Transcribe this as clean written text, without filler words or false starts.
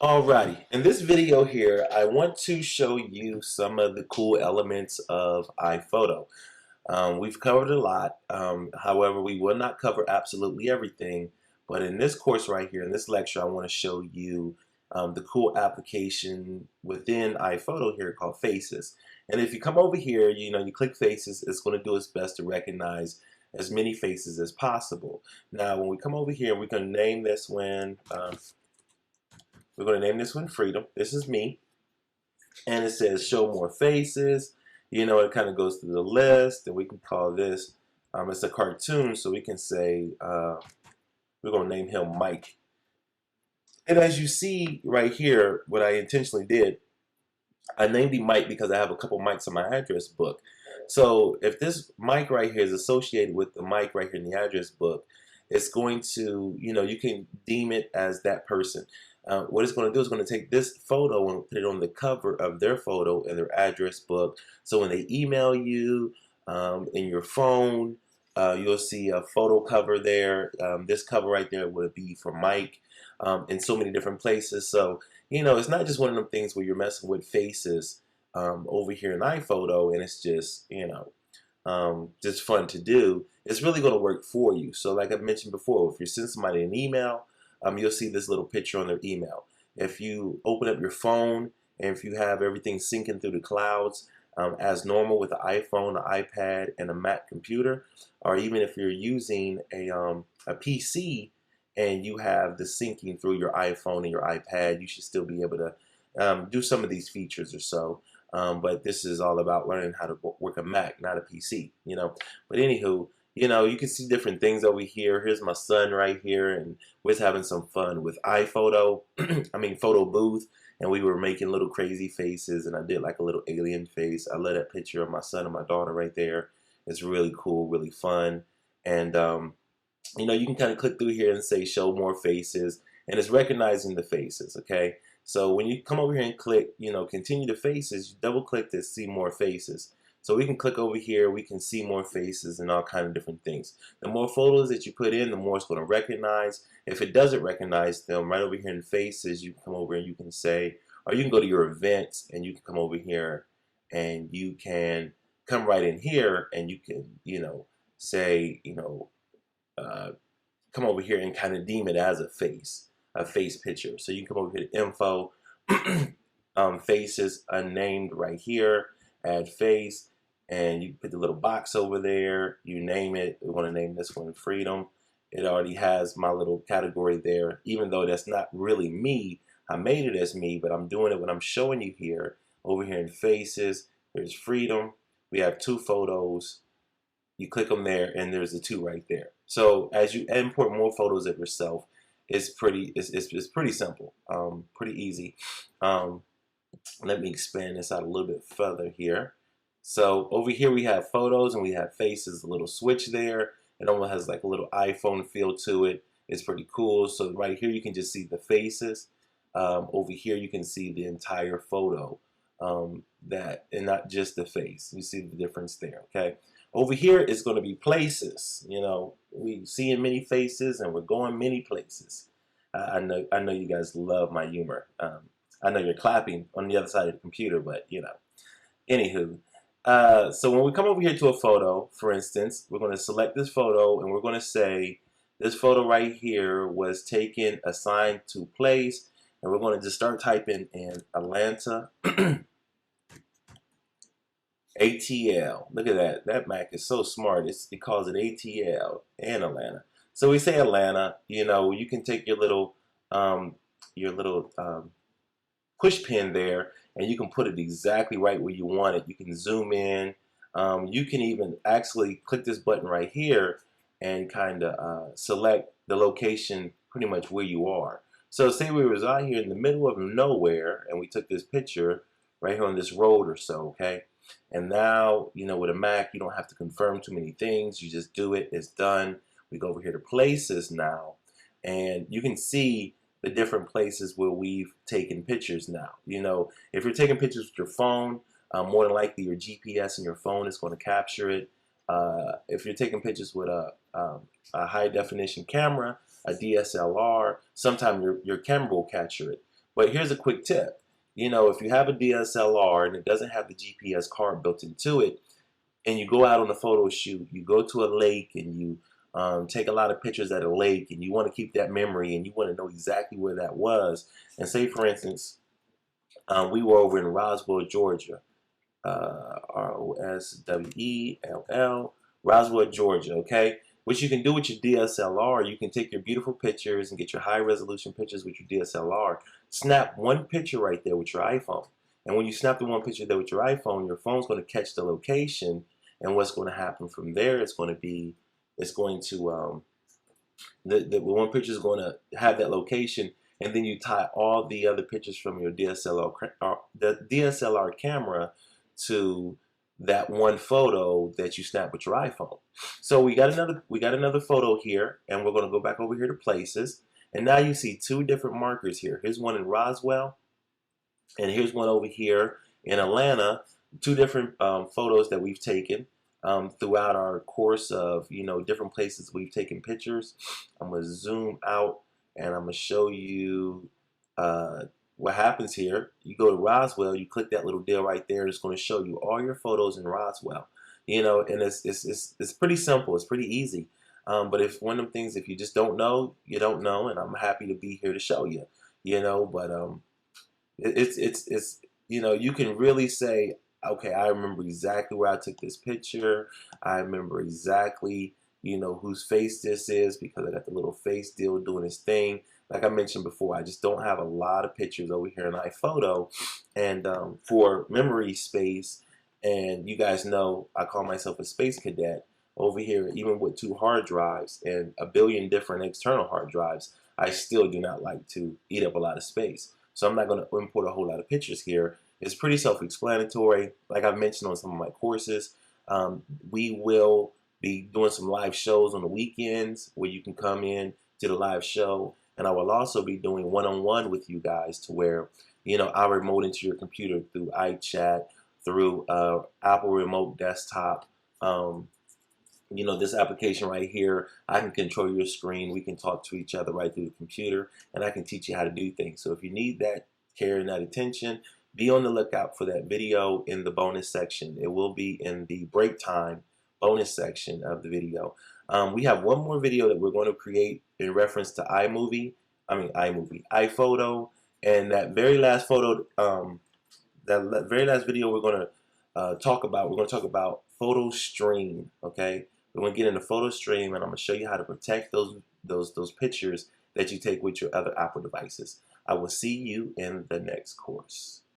Alrighty, in this video here, I want to show you some of the cool elements of iPhoto. We've covered a lot, however, we will not cover absolutely everything, but in this course right here, in this lecture, I want to show you the cool application within iPhoto here called Faces. And if you come over here, you click Faces, it's going to do its best to recognize as many faces as possible. Now, when we come over here, we're going to name this one. Freedom. This is me. And it says show more faces. It kind of goes through the list. And we can call this, it's a cartoon. So we can say, we're going to name him Mike. And as you see right here, what I intentionally did, I named him Mike because I have a couple mics in my address book. So if this mic right here is associated with the mic right here in the address book, it's going to, you can deem it as that person. What it's going to do is going to take this photo and put it on the cover of their photo in their address book. So when they email you in your phone, you'll see a photo cover there. This cover right there would be for Mike in so many different places. So, it's not just one of them things where you're messing with faces over here in iPhoto and it's just, just fun to do. It's really going to work for you. So like I mentioned before, if you send somebody an email, you'll see this little picture on their email. If you open up your phone and if you have everything syncing through the clouds as normal with an iPhone, an iPad, and a Mac computer, or even if you're using a PC and you have the syncing through your iPhone and your iPad, you should still be able to do some of these features or so. But this is all about learning how to work a Mac, not a PC, But anywho, you can see different things over here. Here's my son right here, and we're having some fun with iPhoto, Photo Booth, and we were making little crazy faces, and I did like a little alien face. I love that picture of my son and my daughter right there. It's really cool, really fun, and you can kind of click through here and say show more faces, and it's recognizing the faces, okay? So when you come over here and click, continue the faces, you double click to see more faces. So we can click over here, we can see more faces and all kind of different things. The more photos that you put in, the more it's going to recognize. If it doesn't recognize them, right over here in faces, you can come over and you can say, or you can go to your events and you can come over here and you can come right in here and you can, say, come over here and kind of deem it as a face picture. So you can come over here to info, faces unnamed right here, add face, and you put the little box over there, you name it. We want to name this one Freedom. It already has my little category there, even though that's not really me. I made it as me, but I'm doing it when I'm showing you here. Over here in faces, there's Freedom. We have two photos. You click them there, and there's the two right there. So as you import more photos of yourself, it's pretty simple, pretty easy. Let me expand this out a little bit further here. So over here we have photos and we have faces, a little switch there. It almost has like a little iPhone feel to it. It's pretty cool. So right here you can just see the faces. Over here you can see the entire photo, and not just the face. You see the difference there, okay? Over here it's going to be places. We seeing many faces and we're going many places. I know you guys love my humor. I know you're clapping on the other side of the computer, but Anywho, so when we come over here to a photo, for instance, we're going to select this photo and we're going to say this photo right here was taken assigned to place, and we're going to just start typing in Atlanta. ATL. Look at that. That Mac is so smart. It calls it ATL and Atlanta. So we say Atlanta. You can take your little push pin there, and you can put it exactly right where you want it. You can zoom in. You can even actually click this button right here and kind of select the location pretty much where you are. So say we was out here in the middle of nowhere and we took this picture right here on this road or so, okay? And now, with a Mac, you don't have to confirm too many things. You just do it. It's done. We go over here to places now, and you can see the different places where we've taken pictures now. If you're taking pictures with your phone, more than likely your GPS in your phone is going to capture it. If you're taking pictures with a high definition camera, a DSLR, sometimes your camera will capture it. But here's a quick tip. You know, if you have a DSLR and it doesn't have the GPS card built into it, and you go out on a photo shoot, you go to a lake and you take a lot of pictures at a lake, and you want to keep that memory and you want to know exactly where that was. And say, for instance, we were over in Roswell, Georgia, Roswell, Roswell, Georgia, okay? What you can do with your DSLR, you can take your beautiful pictures and get your high resolution pictures with your DSLR. Snap one picture right there with your iPhone. And when you snap the one picture there with your iPhone, your phone's going to catch the location. And what's going to happen from there is going to be, it's going to, the one picture is going to have that location, and then you tie all the other pictures from your DSLR camera to that one photo that you snap with your iPhone. So we got another photo here, and we're going to go back over here to places, and now you see two different markers here. Here's one in Roswell, and here's one over here in Atlanta. Two different photos that we've taken throughout our course of, you know, different places we've taken pictures. I'm going to zoom out and I'm going to show you what happens here. You go to Roswell, you click that little deal right there, it's going to show you all your photos in Roswell. You know, and it's pretty simple, it's pretty easy. But if one of them things, if you just don't know, you don't know, and I'm happy to be here to show you. You know, but it's you know, you can really say, okay, I remember exactly where I took this picture. I remember exactly, you know, whose face this is because I got the little face deal doing its thing. Like I mentioned before, I just don't have a lot of pictures over here in iPhoto, and for memory space. And you guys know I call myself a space cadet over here. Even with 2 hard drives and a billion different external hard drives, I still do not like to eat up a lot of space. So I'm not going to import a whole lot of pictures here. It's pretty self-explanatory. Like I've mentioned on some of my courses, we will be doing some live shows on the weekends where you can come in to the live show. And I will also be doing one-on-one with you guys to where, you know, I'll remote into your computer through iChat, through Apple Remote Desktop. You know, this application right here, I can control your screen. We can talk to each other right through the computer, and I can teach you how to do things. So if you need that care and that attention, be on the lookout for that video in the bonus section. It will be in the break time bonus section of the video. We have one more video that we're going to create in reference to iPhoto, and that very last photo, that very last video we're going to talk about photo stream, okay? We're going to get into photo stream, and I'm going to show you how to protect those pictures that you take with your other Apple devices. I will see you in the next course.